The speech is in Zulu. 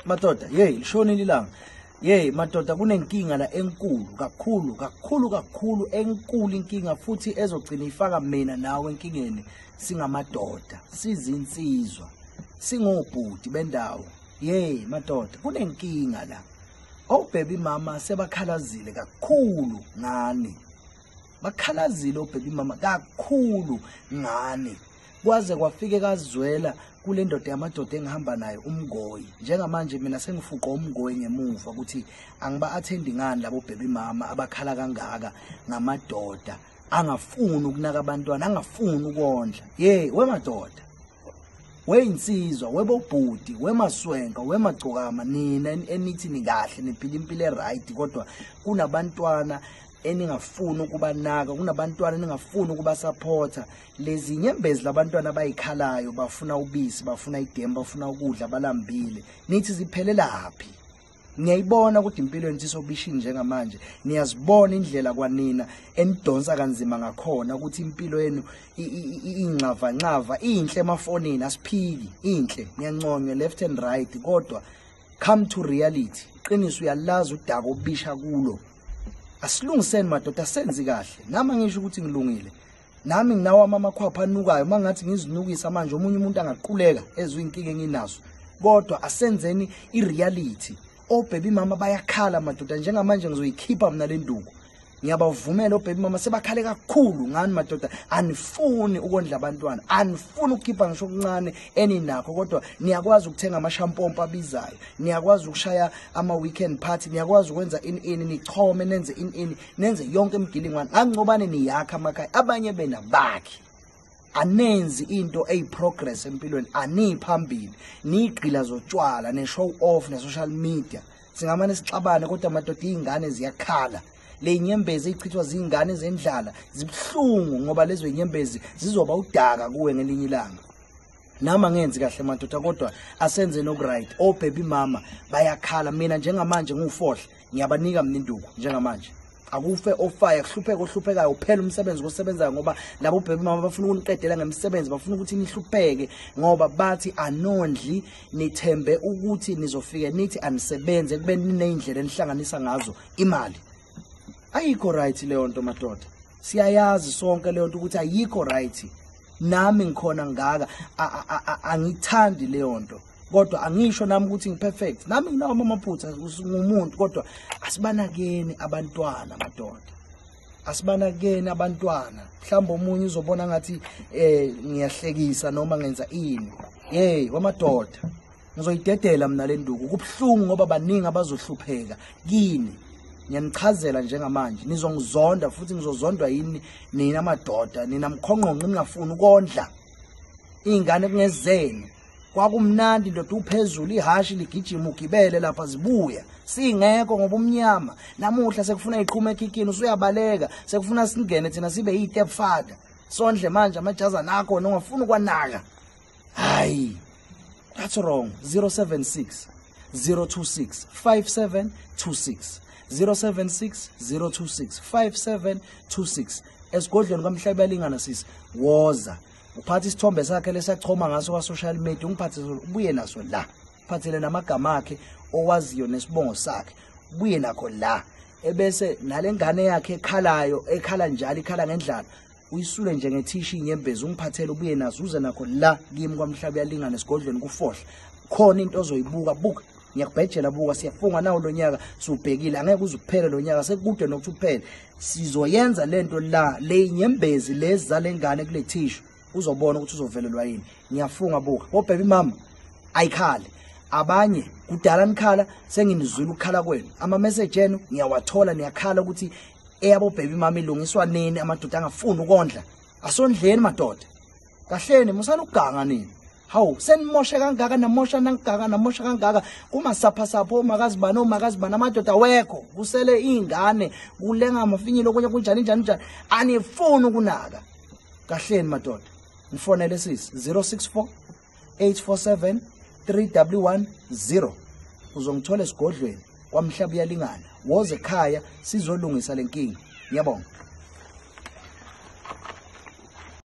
Madoda, lishonile ilanga. Madoda kunenkinga la enkulu kakhulu enkulu inkinga futhi ezogcina ifaka mina nawe enkingeni singamadoda, sizinsizwa, singobhuti bendawo. Madoda, kunenkinga la. Baby mama sebakhalazile kakhulu ngani. Bakhalazile baby mama kakhulu ngani. Kwaze kwafike kazwela kule ndoda yamadoda engihamba nayo umgoyi. Njengamanje mina sengifuqa umgoyi ngemuva ukuthi angiba attending ngani labo baby mama abakhala kangaka ngamadoda angafuni ukunaka abantwana, angafuni ukondla. Wemadoda, weinsizwa, webobhuti, wemaswenka, wemagcokama, nina enithi nikahle niphila impilo eright kodwa kunabantwana eningafuni ukubanaka, kunabantwana eningafuni ukubasupporta. Lezi nyembezi labantwana abayikhalayo bafuna ubisi, bafuna idemba, bafuna ukudla balambile. Nithi ziphelela hapi. Ngiyayibona ukuthi impilo yenu sisobishini njengamanje. Niyazibona indlela kwanina enidonsa kanzima ngakhona ukuthi impilo yenu ingcava inhle emafonini asiphiki inhle. Niyanconywa left and right kodwa come to reality. Qiniso uyalazi udaka obisha kulo. Asilungiseni madoda senzi kahle. Nami ngisho ukuthi ngilungile. Nami nginawo amakhwapha anukayo mangathi ngizinukisa manje omunye umuntu angaquleka ezwe inkinga enginazo. Kodwa asenzeni ireality. Baby mama bayakhala madoda njengamanje ngizoyikhipha mina le nduku. Ngiyabavumela baby mama sebakhale kakhulu ngani madoda anifuni ukondla abantwana, anifuni ukukhipha ngisho okuncane eninakho kodwa niyakwazi ukuthenga amashampompo abizayo, niyakwazi ukushaya ama weekend party, niyakwazi ukwenza in nichome nenze in nenze yonke emgilingwane. Angicobane niyakha amakhaya abanye bena bakhe. Anenzi into progress empilweni, aniphambili, nigqila zotshwala ne show off ne social media. Singamane sixabane kodwa madoda izingane ziyakhala. Le nyembezi ichithwa zingane zendlala zibhlungu ngoba lezo nyembezi zizoba udaka kuwe ngelinye ilanga. Nama ngenzi kahle madoda kodwa asenze no right. Baby mama bayakhala, mina njengamanje ngiufohle ngiyabanika mina induku njengamanje. Akufe ofire kuhluphekayo uphela umsebenzi osebenzayo ngoba labo baby mama bafuna ukuniqedela ngemsebenzi, bafuna ukuthi nihlupheke ngoba bathi anondli, nithembe ukuthi nizofika nithi anisebenze kube ninendlela enihlanganisa ngazo imali. Ayikho right leyo nto madoda. Siyayazi sonke leyo nto ukuthi ayikho right. Nami ngikhona ngaka angithandi leyo nto. Kodwa angisho nami ukuthi ngiperfect. Nami nginawo amaphutha ngumuntu kodwa asibanakeni abantwana madoda. Asibanakeni abantwana. Mhlawumbe omunye uzobona ngathi ngiyahlekisa noma ngenza ini. Wamadoda. Ngizoyidedela mina le nduku. Kubhlungu ngoba baningi abazohlupheka kini. Ngiyanichazela njengamanje nizongizonda futhi ngizozondwa yini nina madoda, nina mkhonqonqe ningafuni ukondla ingane kungezeni. Kwakumnandi ndoda uphezulu ihashi ligijima ugibele lapha zibuya singekho ngoba umnyama. Namuhla sekufuna iqhuma ekikini usuyabaleka, sekufuna singene thina sibe yi-step father. Sondle manje amajaza nakho nongafuna ukwanaka. Hayi, that's wrong. 076 026 5726 076 026 5726. Esigodlweni kaMhlabelingana sisi woza uphathe isithombe sakhe lesachoma ngaso kwa social media, ungiphathe ubuye naso la, uphathele namagama akhe owaziyo nesibongo sakhe ubuye nakho la, ebese nalengane yakhe ekhalayo ekhala njalo ikhala ngendlala uyisule nje ngethishi inyembezi ungiphathele ubuye nazo uze nakho la kimi kwaMhlabelingana esigodlweni kufohla. Khona into ozoyibuka buka, ngiyakubhejela buka, siyafunga nawo lo nyaka subhekile, angeke uzukuphela lo nyaka sekude nokuthi uphele. Sizoyenza lento la, le nyembezi lezi zalengane kule thishu uzobona ukuthi uzovelelwa yini. Ngiyafunga buka baby mama ayikhale, abanye kudala nikhala senginizwile ukukhala kwenu, ama message enu ngiyawathola niyakhala ukuthi eyabo baby mama ilungiswa nini, amadoda angafuni ukondla. Asondleni madoda, kahleni musana ukuganga nini. Hawu senimoshe kangaka namosha nangaka namosha kangaka kuma sapha omakazi bana amadoda wekho kusele ingane kulenga amafinyilo okunye kunjani anifuni ukunaka. Kahleni madoda ngifonele sisi 064 847 3110 uzongithola esigodlweni kwaMhlabelingana woze ekhaya sizolungisa lenkinga. Ngiyabonga.